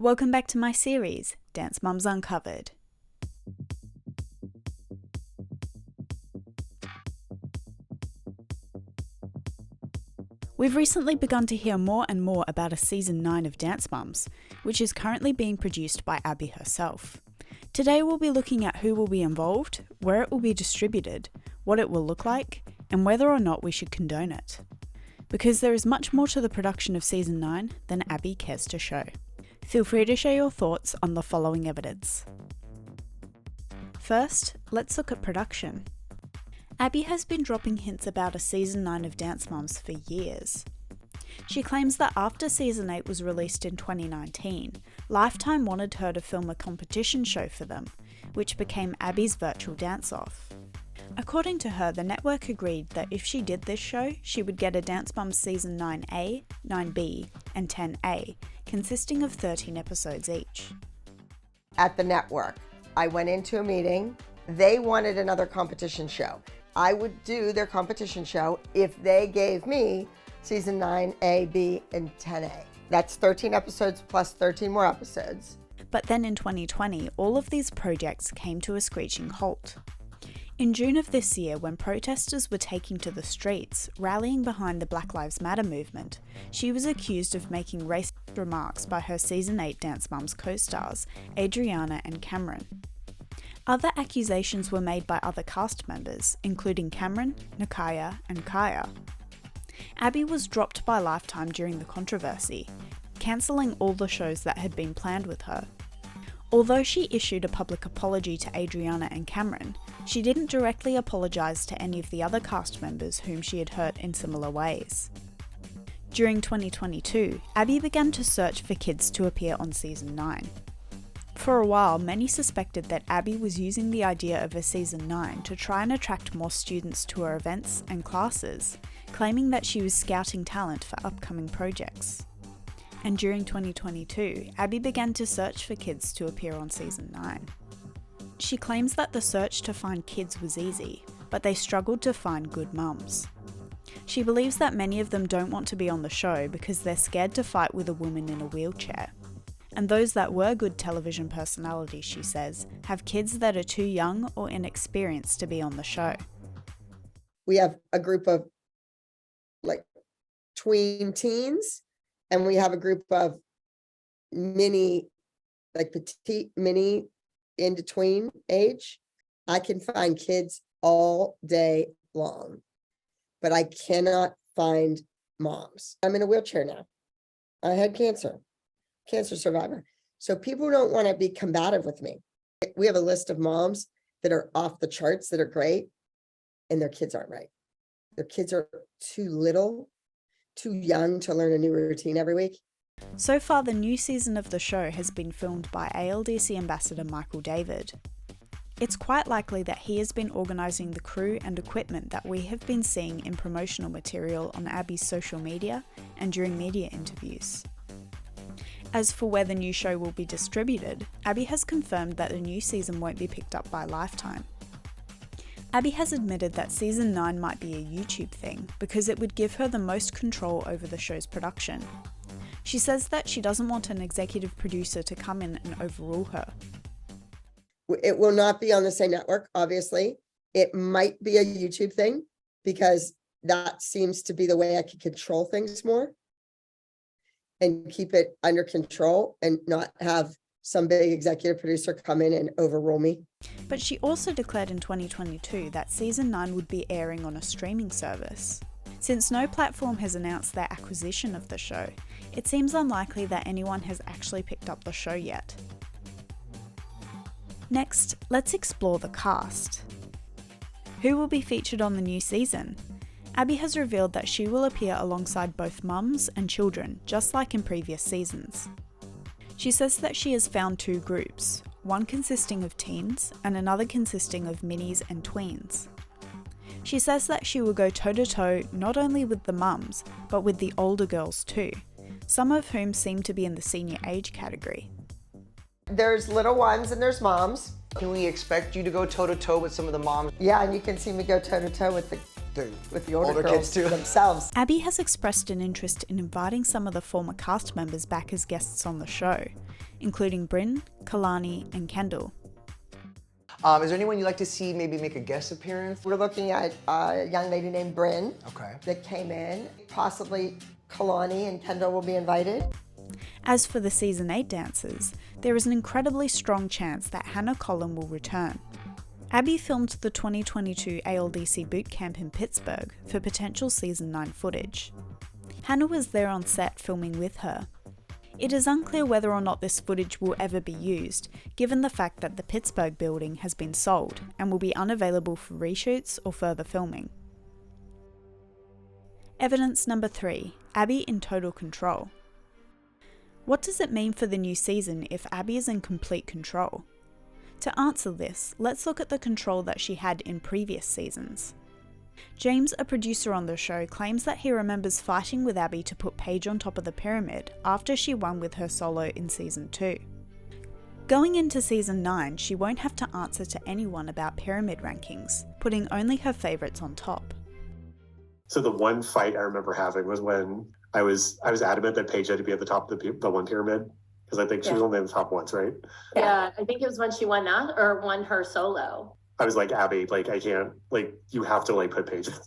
Welcome back to my series, Dance Mums Uncovered. We've recently begun to hear more and more about a season 9 of Dance Mums, which is currently being produced by Abby herself. Today we'll be looking at who will be involved, where it will be distributed, what it will look like, and whether or not we should condone it. Because there is much more to the production of season 9 than Abby cares to show. Feel free to share your thoughts on the following evidence. First, let's look at production. Abby has been dropping hints about a season 9 of Dance Mums for years. She claims that after season 8 was released in 2019, Lifetime wanted her to film a competition show for them, which became Abby's virtual dance-off. According to her, the network agreed that if she did this show, she would get a Dance Mums season 9A, 9B, and 10A, consisting of 13 episodes each. At the network, I went into a meeting. They wanted another competition show. I would do their competition show if they gave me season 9A, B, and 10A. That's 13 episodes plus 13 more episodes. But then in 2020, all of these projects came to a screeching halt. In June of this year, when protesters were taking to the streets, rallying behind the Black Lives Matter movement, she was accused of making racist remarks by her season 8 Dance Mums co-stars, Adriana and Cameron. Other accusations were made by other cast members, including Cameron, Nakaya, and Kaya. Abby was dropped by Lifetime during the controversy, cancelling all the shows that had been planned with her. Although she issued a public apology to Adriana and Cameron, she didn't directly apologise to any of the other cast members whom she had hurt in similar ways. During 2022, Abby began to search for kids to appear on season 9. For a while, many suspected that Abby was using the idea of a season 9 to try and attract more students to her events and classes, claiming that she was scouting talent for upcoming projects. And during 2022, Abby began to search for kids to appear on season 9. She claims that the search to find kids was easy, but they struggled to find good mums. She believes that many of them don't want to be on the show because they're scared to fight with a woman in a wheelchair. And those that were good television personalities, she says, have kids that are too young or inexperienced to be on the show. We have a group of tween teens, and we have a group of petite, mini, in between age. I can find kids all day long, but I cannot find moms. I'm in a wheelchair now. I had cancer survivor. So people don't want to be combative with me. We have a list of moms that are off the charts that are great, and their kids aren't right. Their kids are too little, too young to learn a new routine every week. So far, the new season of the show has been filmed by ALDC ambassador Michael David. It's quite likely that he has been organising the crew and equipment that we have been seeing in promotional material on Abby's social media and during media interviews. As for where the new show will be distributed, Abby has confirmed that the new season won't be picked up by Lifetime. Abby has admitted that season 9 might be a YouTube thing because it would give her the most control over the show's production. She says that she doesn't want an executive producer to come in and overrule her. It will not be on the same network, obviously. It might be a YouTube thing because that seems to be the way I can control things more and keep it under control and not have some big executive producer come in and overrule me. But she also declared in 2022 that season 9 would be airing on a streaming service. Since no platform has announced their acquisition of the show, it seems unlikely that anyone has actually picked up the show yet. Next, let's explore the cast. Who will be featured on the new season? Abby has revealed that she will appear alongside both mums and children, just like in previous seasons. She says that she has found two groups, one consisting of teens and another consisting of minis and tweens. She says that she will go toe-to-toe not only with the mums, but with the older girls too, some of whom seem to be in the senior age category. There's little ones and there's moms. Can we expect you to go toe-to-toe with some of the moms? Yeah, and you can see me go toe-to-toe with the older girls kids too themselves. Abby has expressed an interest in inviting some of the former cast members back as guests on the show, including Brynn, Kalani, and Kendall. Is there anyone you'd like to see maybe make a guest appearance? We're looking at a young lady named Brynn. Okay. That came in. Possibly Kalani and Kendall will be invited. As for the Season 8 dancers, there is an incredibly strong chance that Hannah Collin will return. Abby filmed the 2022 ALDC boot camp in Pittsburgh for potential Season 9 footage. Hannah was there on set filming with her. It is unclear whether or not this footage will ever be used, given the fact that the Pittsburgh building has been sold and will be unavailable for reshoots or further filming. Evidence number 3, Abby in total control. What does it mean for the new season if Abby is in complete control? To answer this, let's look at the control that she had in previous seasons. James, a producer on the show, claims that he remembers fighting with Abby to put Paige on top of the pyramid after she won with her solo in season 2. Going into season 9, she won't have to answer to anyone about pyramid rankings, putting only her favourites on top. So the one fight I remember having was when I was adamant that Paige had to be at the top of the one pyramid, because I think she was only in the top once, right? Yeah, I think it was when she won that or won her solo. I was like, Abby, like I can't, like you have to like put Paige at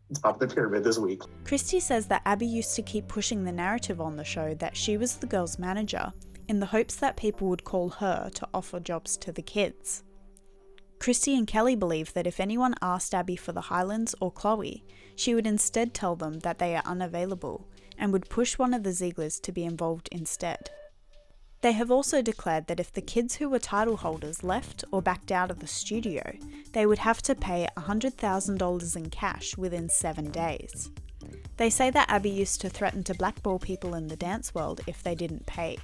the top of the pyramid this week. Christi says that Abby used to keep pushing the narrative on the show that she was the girls' manager, in the hopes that people would call her to offer jobs to the kids. Christi and Kelly believe that if anyone asked Abby for the Highlands or Chloe, she would instead tell them that they are unavailable, and would push one of the Zieglers to be involved instead. They have also declared that if the kids who were title holders left or backed out of the studio, they would have to pay $100,000 in cash within 7 days. They say that Abby used to threaten to blackball people in the dance world if they didn't pay.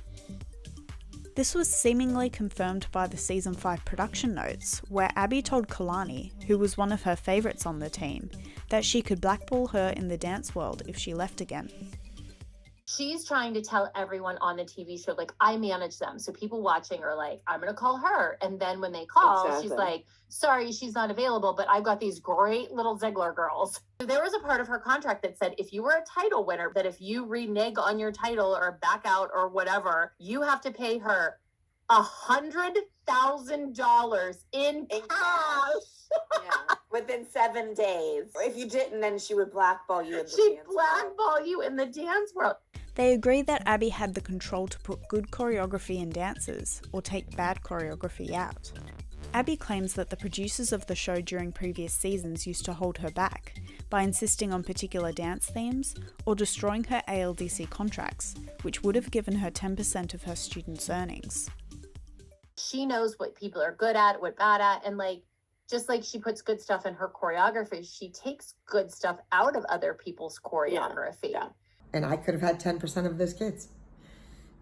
This was seemingly confirmed by the season 5 production notes, where Abby told Kalani, who was one of her favourites on the team, that she could blackball her in the dance world if she left again. She's trying to tell everyone on the TV show, like, I manage them. So people watching are like, I'm going to call her. And then when they call, she's like, sorry, she's not available, but I've got these great little Ziegler girls. There was a part of her contract that said, if you were a title winner, that if you renege on your title or back out or whatever, you have to pay her $100,000 in cash. Yeah, within 7 days. If you didn't, then she would blackball you in the She'd dance blackball you in the dance world. They agree that Abby had the control to put good choreography in dancers, or take bad choreography out. Abby claims that the producers of the show during previous seasons used to hold her back, by insisting on particular dance themes, or destroying her ALDC contracts, which would have given her 10% of her students' earnings. She knows what people are good at, what bad at, and like, just like she puts good stuff in her choreography, she takes good stuff out of other people's choreography. Yeah. And I could have had 10% of those kids.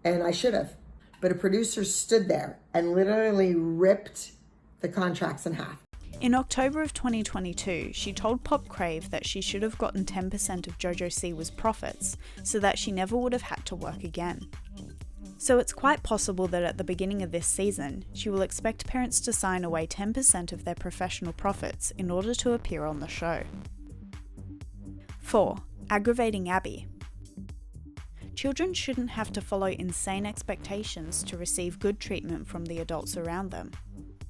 And I should have. But a producer stood there and literally ripped the contracts in half. In October of 2022, she told Pop Crave that she should have gotten 10% of JoJo Siwa's profits, so that she never would have had to work again. So it's quite possible that at the beginning of this season, she will expect parents to sign away 10% of their professional profits in order to appear on the show. 4. Aggravating Abby. Children shouldn't have to follow insane expectations to receive good treatment from the adults around them.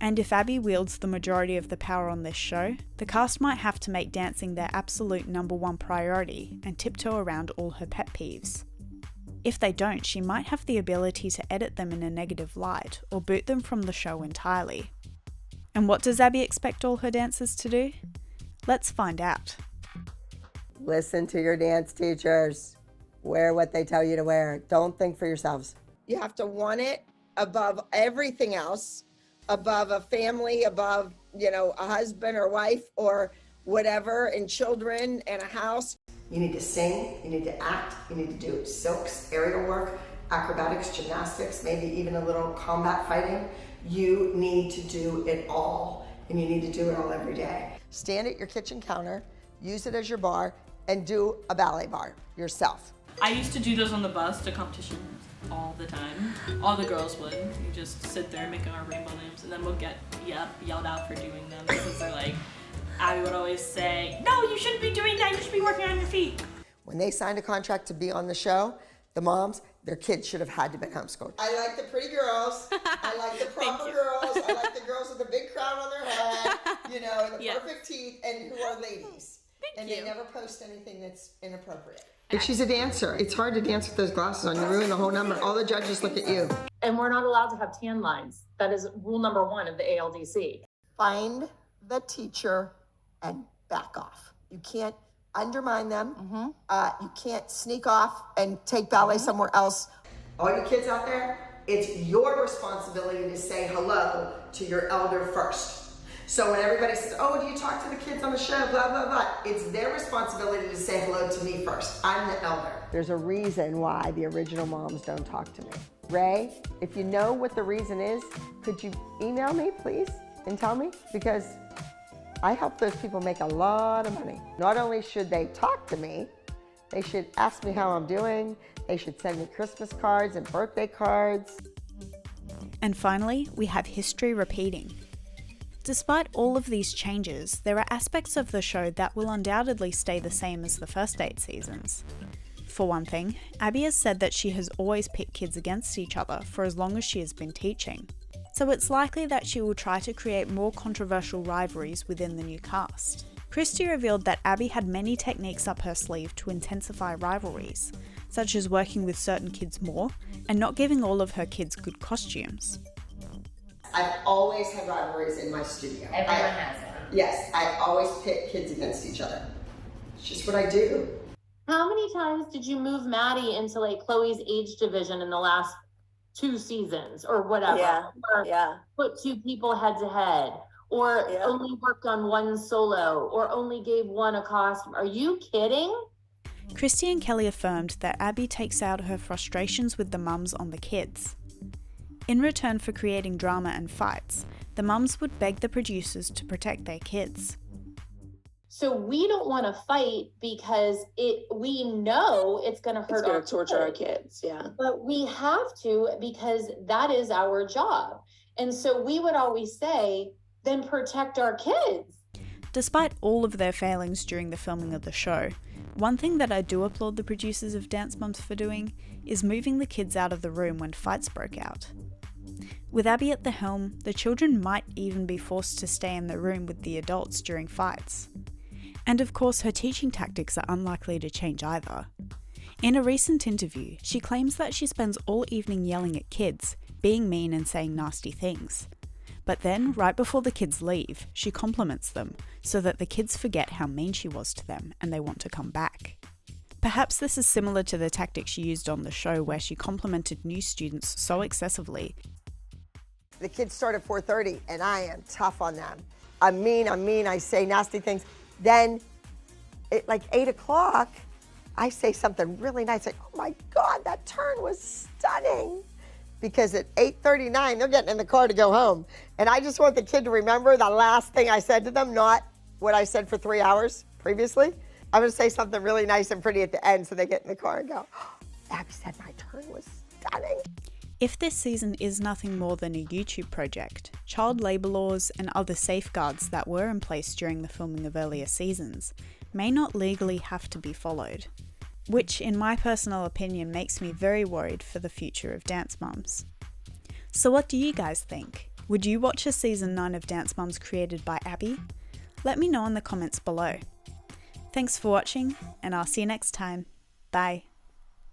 And if Abby wields the majority of the power on this show, the cast might have to make dancing their absolute #1 priority and tiptoe around all her pet peeves. If they don't, she might have the ability to edit them in a negative light or boot them from the show entirely. And what does Abby expect all her dancers to do? Let's find out. Listen to your dance teachers. Wear what they tell you to wear. Don't think for yourselves. You have to want it above everything else, above a family, above, a husband or wife or whatever, and children and a house. You need to sing, you need to act, you need to do silks, aerial work, acrobatics, gymnastics, maybe even a little combat fighting. You need to do it all, and you need to do it all every day. Stand at your kitchen counter, use it as your bar, and do a ballet bar yourself. I used to do those on the bus to competitions all the time. All the girls would. You just sit there making our rainbow names, and then we'll get yelled out for doing them because they're like, Abby would always say, no, you shouldn't be doing that. You should be working on your feet. When they signed a contract to be on the show, the moms, their kids should have had to been homeschooled. I like the pretty girls. I like the proper girls. I like the girls with a big crown on their head, you know, and the perfect teeth, and who are ladies. They never post anything that's inappropriate. But she's a dancer. It's hard to dance with those glasses on. You ruin the whole number. All the judges look at you. And we're not allowed to have tan lines. That is rule number 1 of the ALDC. Find the teacher and back off. You can't undermine them. You can't sneak off and take ballet somewhere else. All you kids out there, it's your responsibility to say hello to your elder first. So when everybody says, oh, do you talk to the kids on the show, blah, blah, blah, it's their responsibility to say hello to me first. I'm the elder. There's a reason why the original moms don't talk to me. Ray, if you know what the reason is, could you email me, please, and tell me? Because I help those people make a lot of money. Not only should they talk to me, they should ask me how I'm doing. They should send me Christmas cards and birthday cards. And finally, we have history repeating. Despite all of these changes, there are aspects of the show that will undoubtedly stay the same as the first 8 seasons. For one thing, Abby has said that she has always picked kids against each other for as long as she has been teaching. So it's likely that she will try to create more controversial rivalries within the new cast. Christi revealed that Abby had many techniques up her sleeve to intensify rivalries, such as working with certain kids more and not giving all of her kids good costumes. I've always had rivalries in my studio. Everyone has it. Yes, I always pit kids against each other. It's just what I do. How many times did you move Maddie into like Chloe's age division in the last 2 seasons or whatever? Or put 2 people head to head, or only worked on one solo, or only gave one a costume. Are you kidding? Christi and Kelly affirmed that Abby takes out her frustrations with the mums on the kids. In return for creating drama and fights, the mums would beg the producers to protect their kids. So we don't want to fight because we know it's going to hurt. It's going to torture our kids, But we have to because that is our job. And so we would always say, then protect our kids. Despite all of their failings during the filming of the show, one thing that I do applaud the producers of Dance Moms for doing is moving the kids out of the room when fights broke out. With Abby at the helm, the children might even be forced to stay in the room with the adults during fights. And of course, her teaching tactics are unlikely to change either. In a recent interview, she claims that she spends all evening yelling at kids, being mean and saying nasty things. But then, right before the kids leave, she compliments them, so that the kids forget how mean she was to them and they want to come back. Perhaps this is similar to the tactic she used on the show where she complimented new students so excessively. The kids start at 4:30 and I am tough on them. I'm mean, I say nasty things. Then at like 8 o'clock, I say something really nice, like, oh my God, that turn was stunning. Because at 8:39, they're getting in the car to go home. And I just want the kid to remember the last thing I said to them, not what I said for 3 hours previously. I'm gonna say something really nice and pretty at the end so they get in the car and go, oh, Abby said my turn was stunning. If this season is nothing more than a YouTube project, child labour laws and other safeguards that were in place during the filming of earlier seasons may not legally have to be followed, which in my personal opinion makes me very worried for the future of Dance Moms. So what do you guys think? Would you watch a season 9 of Dance Moms created by Abby? Let me know in the comments below. Thanks for watching, and I'll see you next time. Bye.